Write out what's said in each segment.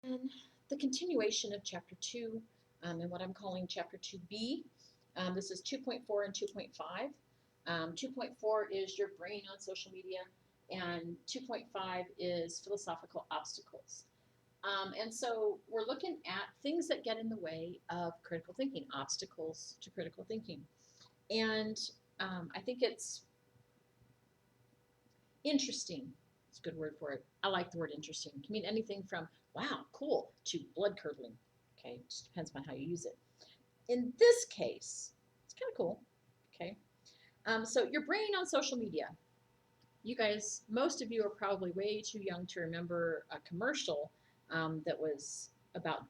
And the continuation of Chapter 2 and what I'm calling Chapter 2B. This is 2.4 and 2.5. 2.4 is your brain on social media, and 2.5 is philosophical obstacles. And so we're looking at things that get in the way of critical thinking, obstacles to critical thinking. And I think it's interesting. It's a good word for it. I like the word interesting. It can mean anything from wow, cool, to blood curdling. Okay, it just depends on how you use it. In this case, it's kind of cool. Okay, so your brain on social media. You guys, most of you are probably way too young to remember a commercial that was about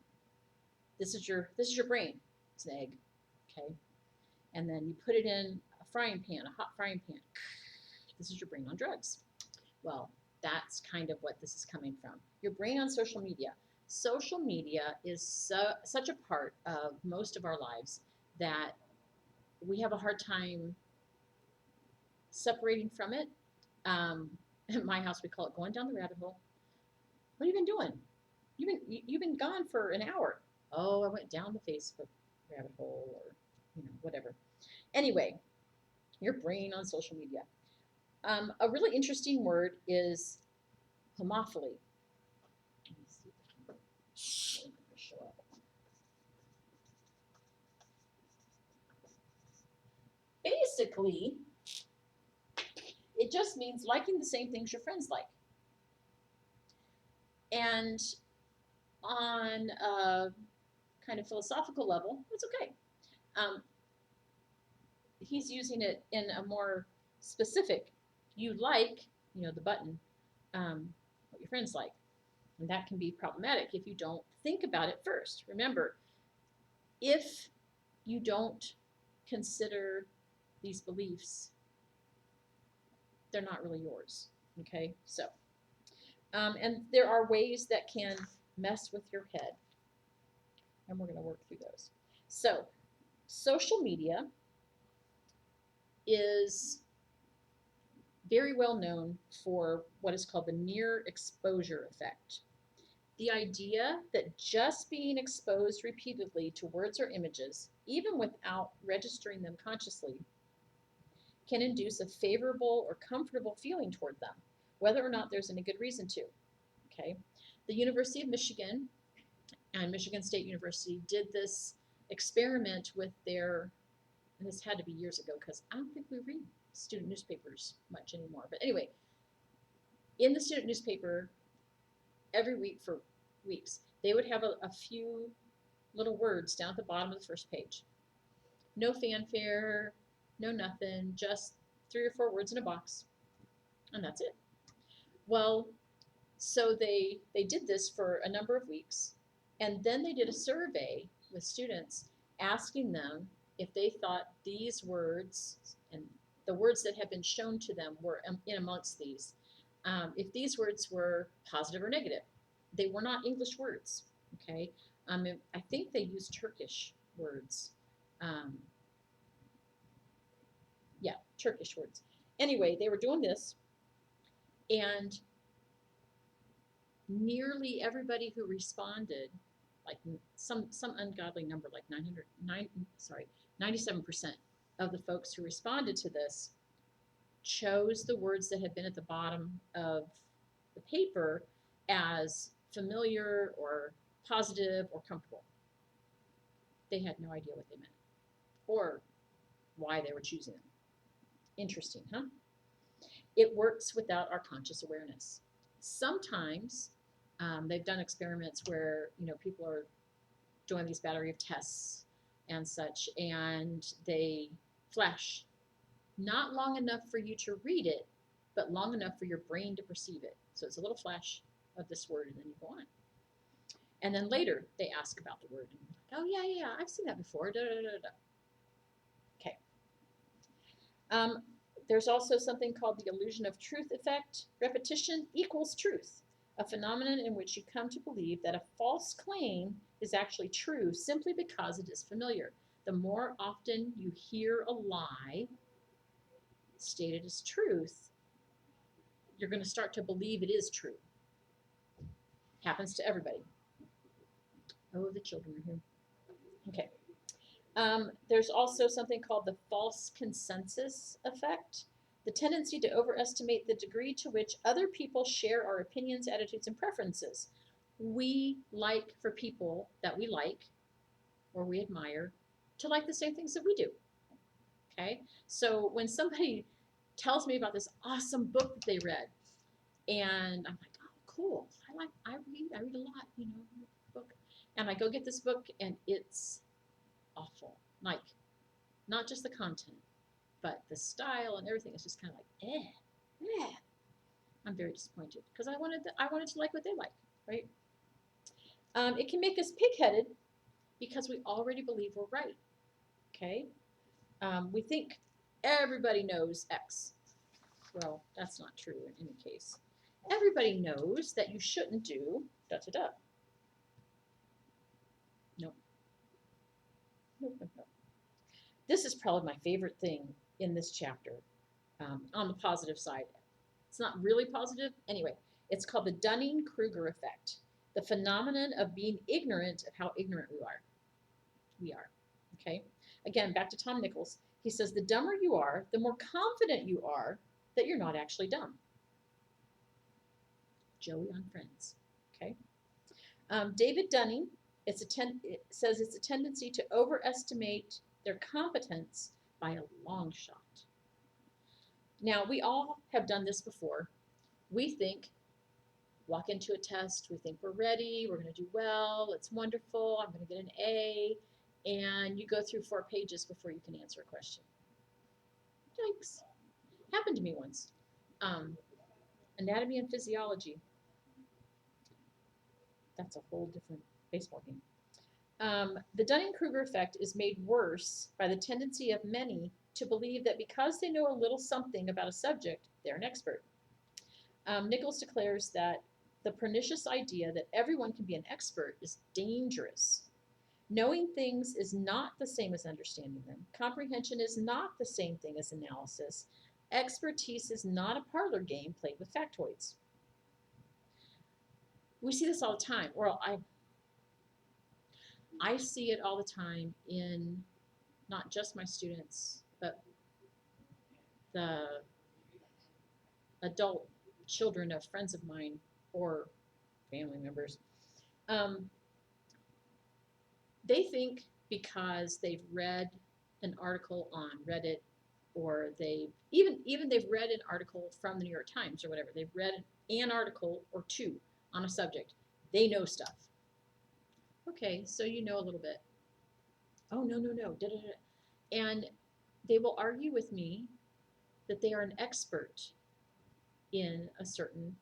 this is your brain. It's an egg. Okay, and then you put it in a frying pan, a hot frying pan. This is your brain on drugs. Well, that's kind of what this is coming from. Your brain on social media. Social media is such a part of most of our lives that we have a hard time separating from it. In my house, we call it going down the rabbit hole. What have you been doing? You've been gone for an hour. Oh, I went down the Facebook rabbit hole, or whatever. Anyway, your brain on social media. A really interesting word is homophily. Let me see if I can show up. Basically, it just means liking the same things your friends like. And on a kind of philosophical level, it's okay. He's using it in a more specific, you like, the button, what your friends like. And that can be problematic if you don't think about it first. Remember, if you don't consider these beliefs, they're not really yours. Okay, so, and there are ways that can mess with your head, and we're going to work through those. So, social media is very well known for what is called the near exposure effect. The idea that just being exposed repeatedly to words or images, even without registering them consciously, can induce a favorable or comfortable feeling toward them, whether or not there's any good reason to. Okay, the University of Michigan and Michigan State University did this experiment with their, and this had to be years ago because I don't think we read student newspapers much anymore. But anyway, in the student newspaper, every week for weeks, they would have a few little words down at the bottom of the first page. No fanfare, no nothing, just 3 or 4 words in a box, and that's it. Well, so they did this for a number of weeks, and then they did a survey with students asking them if they thought these words and the words that had been shown to them were in amongst these, if these words were positive or negative. They were not English words, okay? I think they used Turkish words. Yeah, Turkish words. Anyway, they were doing this, and nearly everybody who responded, like some ungodly number, like 97% of the folks who responded to this chose the words that had been at the bottom of the paper as familiar or positive or comfortable. They had no idea what they meant or why they were choosing them. Interesting, huh? It works without our conscious awareness. Sometimes they've done experiments where people are doing these battery of tests and such, and they flash not long enough for you to read it, but long enough for your brain to perceive it. So it's a little flash of this word, and then you go on. And then later they ask about the word, and you're like, oh yeah, I've seen that before. Da, da, da, da. Okay. There's also something called the illusion of truth effect. Repetition equals truth, a phenomenon in which you come to believe that a false claim is actually true simply because it is familiar. The more often you hear a lie stated as truth, you're going to start to believe it is true. Happens to everybody. Oh, the children are here. Okay. There's also something called the false consensus effect, the tendency to overestimate the degree to which other people share our opinions, attitudes, and preferences. We like for people that we like or we admire to like the same things that we do. Okay? So when somebody tells me about this awesome book that they read, and I'm like, oh, cool. I read a lot, book. And I go get this book and it's awful. Like, not just the content, but the style and everything is just kind of like, I'm very disappointed because I wanted to like what they like, right? It can make us pig-headed because we already believe we're right. Okay, we think everybody knows X. Well, that's not true in any case. Everybody knows that you shouldn't do da da da. Nope. Nope. Nope. Nope. This is probably my favorite thing in this chapter. On the positive side, it's not really positive. Anyway, it's called the Dunning-Kruger effect, the phenomenon of being ignorant of how ignorant we are. We are. Okay? Again, back to Tom Nichols. He says, the dumber you are, the more confident you are that you're not actually dumb. Joey on Friends. Okay? David Dunning, it says it's a tendency to overestimate their competence by a long shot. Now, we all have done this before. We think, walk into a test, we think we're ready, we're going to do well, it's wonderful, I'm going to get an A, and you go through 4 pages before you can answer a question. Yikes. Happened to me once. Anatomy and physiology. That's a whole different baseball game. The Dunning-Kruger effect is made worse by the tendency of many to believe that because they know a little something about a subject, they're an expert. Nichols declares that the pernicious idea that everyone can be an expert is dangerous. Knowing things is not the same as understanding them. Comprehension is not the same thing as analysis. Expertise is not a parlor game played with factoids. We see this all the time. Well, I see it all the time in not just my students, but the adult children of friends of mine or family members. They think because they've read an article on Reddit, or they've read an article from the New York Times or whatever, they've read an article or 2 on a subject, they know stuff. Okay, so you know a little bit. Oh, no, da, da, da. And they will argue with me that they are an expert in a certain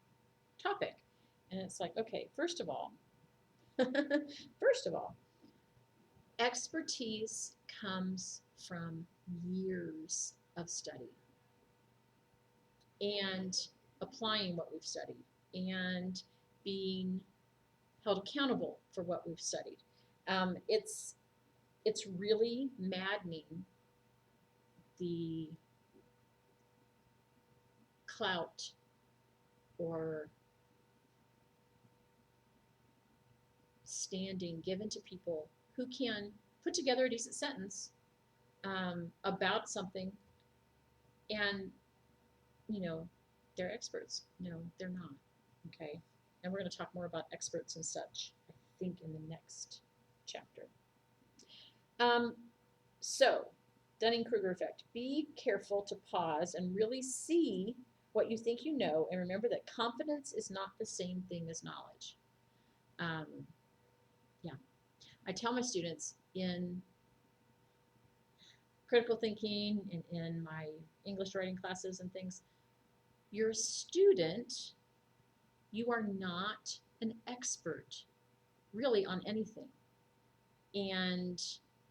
topic. And it's like, okay, first of all, expertise comes from years of study and applying what we've studied and being held accountable for what we've studied. It's really maddening, the clout or standing given to people who can put together a decent sentence about something, and they're experts. No, they're not. Okay, and we're going to talk more about experts and such, I think, in the next chapter. So, Dunning-Kruger effect. Be careful to pause and really see what you think you know, and remember that confidence is not the same thing as knowledge. Yeah, I tell my students in critical thinking and in my English writing classes and things, you're a student, you are not an expert really on anything. And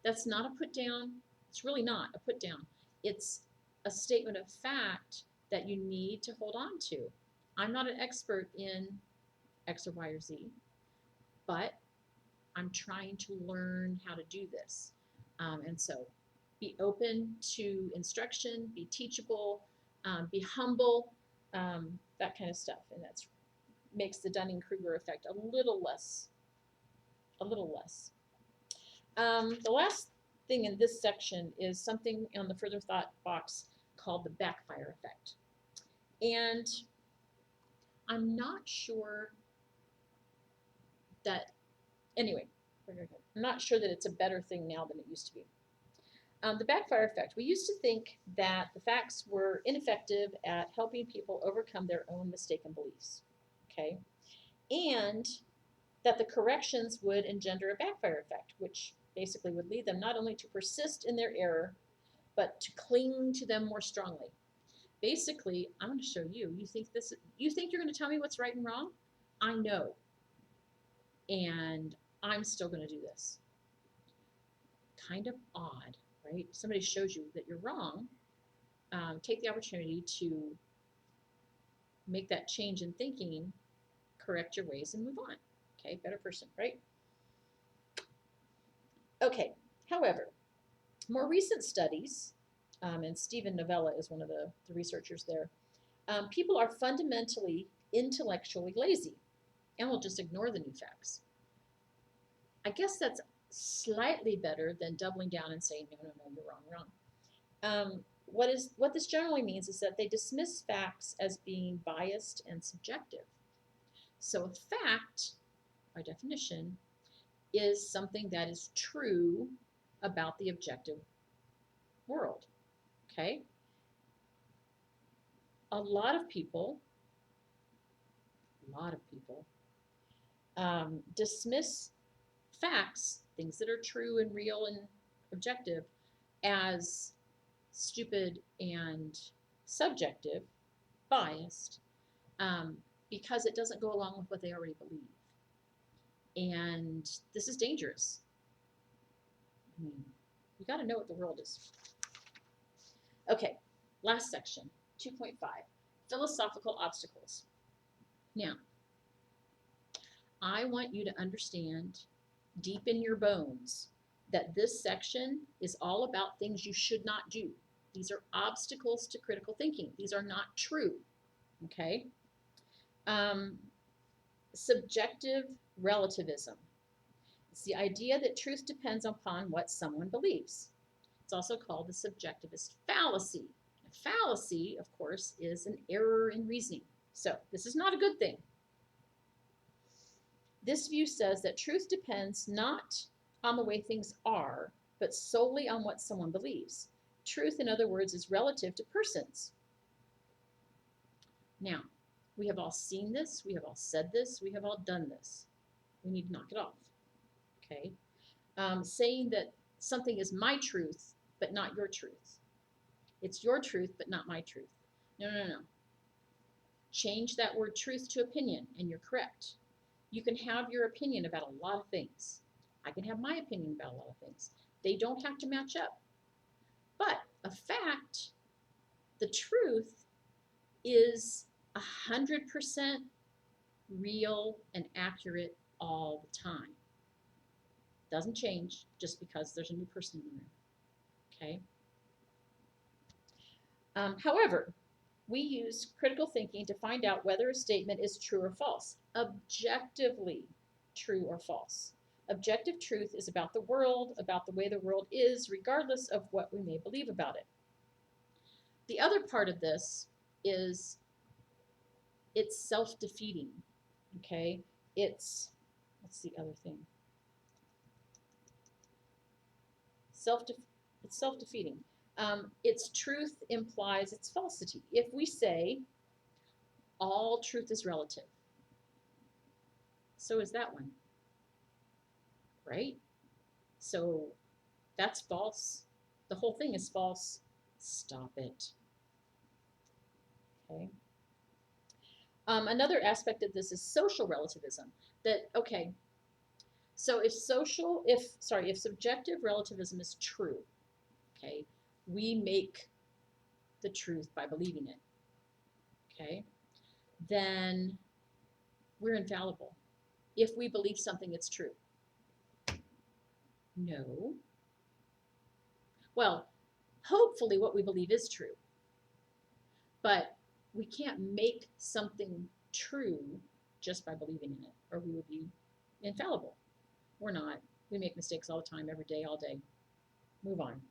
that's not a put down. It's really not a put down. It's a statement of fact that you need to hold on to. I'm not an expert in X or Y or Z, but I'm trying to learn how to do this. And so be open to instruction, be teachable, be humble, that kind of stuff. And that's makes the Dunning-Kruger effect a little less a little less. The last thing in this section is something on the further thought box called the backfire effect. And I'm not sure that, anyway, I'm not sure that it's a better thing now than it used to be. The backfire effect. We used to think that the facts were ineffective at helping people overcome their own mistaken beliefs, okay? And that the corrections would engender a backfire effect, which basically would lead them not only to persist in their error, but to cling to them more strongly. Basically, I'm going to show you. You think you're going to tell me what's right and wrong? I know. And I'm still going to do this. Kind of odd, right? Somebody shows you that you're wrong. Take the opportunity to make that change in thinking, correct your ways, and move on. Okay, better person, right? Okay, however, more recent studies, and Stephen Novella is one of the researchers there, people are fundamentally intellectually lazy and will just ignore the new facts. I guess that's slightly better than doubling down and saying, no, you're wrong. What this generally means is that they dismiss facts as being biased and subjective. So a fact, by definition, is something that is true about the objective world, okay? A lot of people dismiss facts, things that are true and real and objective, as stupid and subjective, biased, because it doesn't go along with what they already believe. And this is dangerous. I mean, you got to know what the world is. Okay, last section, 2.5, philosophical obstacles. Now, I want you to understand deep in your bones that this section is all about things you should not do. These are obstacles to critical thinking. These are not true, okay? Subjective relativism. It's the idea that truth depends upon what someone believes. It's also called the subjectivist fallacy. A fallacy, of course, is an error in reasoning. So this is not a good thing. This view says that truth depends not on the way things are, but solely on what someone believes. Truth, in other words, is relative to persons. Now, we have all seen this, we have all said this, we have all done this. We need to knock it off, okay? Saying that something is my truth, but not your truth. It's your truth, but not my truth. No. Change that word truth to opinion, and you're correct. You can have your opinion about a lot of things. I can have my opinion about a lot of things. They don't have to match up. But a fact, the truth, is 100% real and accurate all the time. Doesn't change just because there's a new person in the room, okay? However, we use critical thinking to find out whether a statement is true or false, objectively true or false. Objective truth is about the world, about the way the world is, regardless of what we may believe about it. The other part of this is it's self-defeating, okay? What's the other thing? It's self-defeating. Its truth implies its falsity. If we say all truth is relative, so is that one, right? So that's false. The whole thing is false. Stop it. Okay. Another aspect of this is social relativism. That, okay, so if subjective relativism is true, okay, we make the truth by believing it, okay, then we're infallible. If we believe something, it's true. No. Well, hopefully what we believe is true, but we can't make something true just by believing in it, or we would be infallible. We're not. We make mistakes all the time, every day, all day. Move on.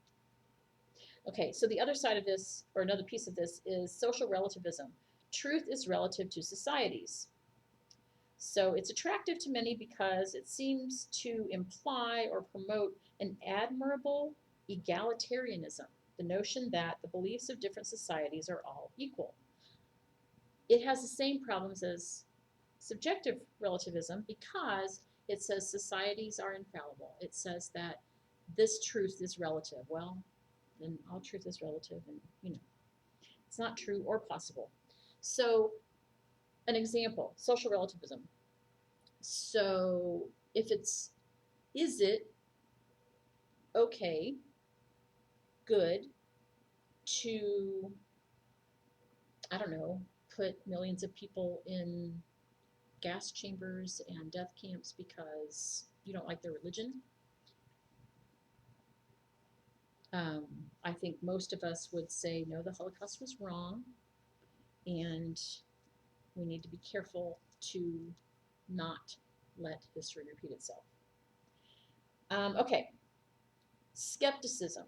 Okay, so the other side of this, or another piece of this, is social relativism. Truth is relative to societies. So it's attractive to many because it seems to imply or promote an admirable egalitarianism, the notion that the beliefs of different societies are all equal. It has the same problems as subjective relativism because it says societies are infallible. It says that this truth is relative. Well, then all truth is relative, and it's not true or possible. So, an example, social relativism. So, is it okay, good to, I don't know, put millions of people in gas chambers and death camps because you don't like their religion? I think most of us would say, no, the Holocaust was wrong, and we need to be careful to not let history repeat itself. Okay, skepticism,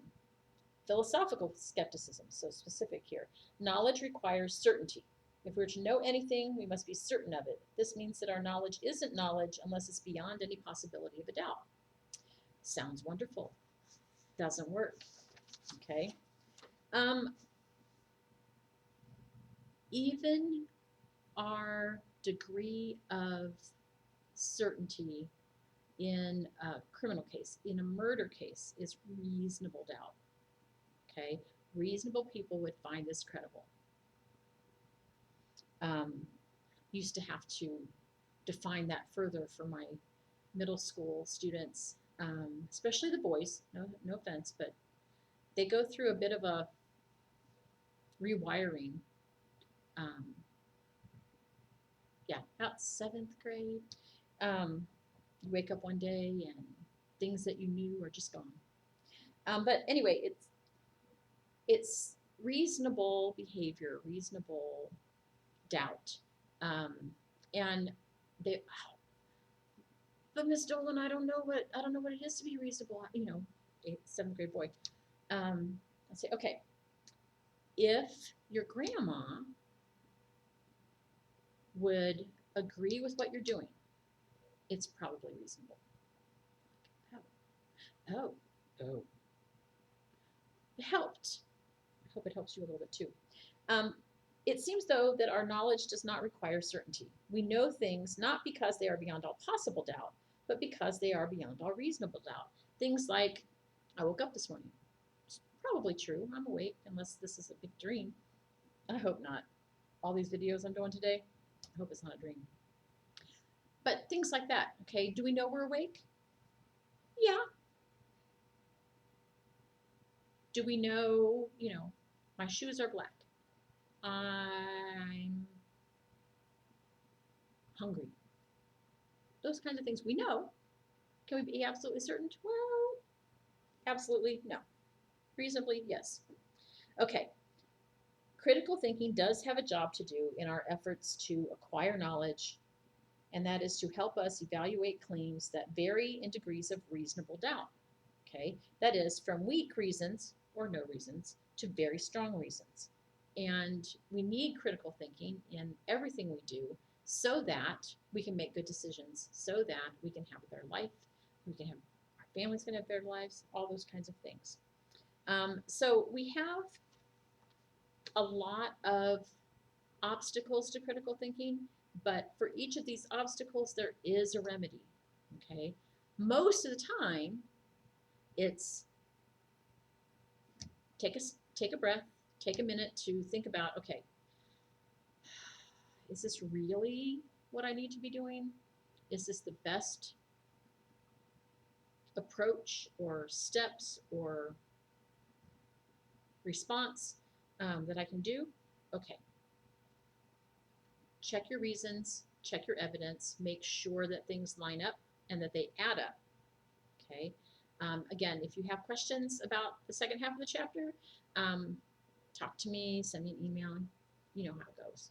philosophical skepticism, so specific here. Knowledge requires certainty. If we're to know anything, we must be certain of it. This means that our knowledge isn't knowledge unless it's beyond any possibility of a doubt. Sounds wonderful. Doesn't work. Okay. Even our degree of certainty in a criminal case, in a murder case, is reasonable doubt. Okay, reasonable people would find this credible. Used to have to define that further for my middle school students, especially the boys. No offense, but they go through a bit of a rewiring. Yeah, about 7th grade. You wake up one day and things that you knew are just gone. But anyway, it's reasonable behavior, reasonable doubt, and they. But Miss Dolan, I don't know what it is to be reasonable. 7th grade boy. I say, okay, if your grandma would agree with what you're doing, it's probably reasonable. Oh. It helped. I hope it helps you a little bit too. It seems, though, that our knowledge does not require certainty. We know things not because they are beyond all possible doubt, but because they are beyond all reasonable doubt. Things like, I woke up this morning. It's probably true. I'm awake, unless this is a big dream. I hope not. All these videos I'm doing today, I hope it's not a dream. But things like that, okay? Do we know we're awake? Yeah. Do we know, my shoes are black? I'm hungry. Those kinds of things we know. Can we be absolutely certain? Well, absolutely no. Reasonably, yes. Okay. Critical thinking does have a job to do in our efforts to acquire knowledge, and that is to help us evaluate claims that vary in degrees of reasonable doubt. Okay? That is from weak reasons or no reasons to very strong reasons. And we need critical thinking in everything we do so that we can make good decisions, so that we can have a better life, our families can have better lives, all those kinds of things. So we have a lot of obstacles to critical thinking, but for each of these obstacles, there is a remedy. Okay? Most of the time, it's take a breath, take a minute to think about, okay, is this really what I need to be doing? Is this the best approach or steps or response that I can do? Okay. Check your reasons, check your evidence, make sure that things line up and that they add up. Okay. Again, if you have questions about the second half of the chapter, talk to me, send me an email. You know how it goes.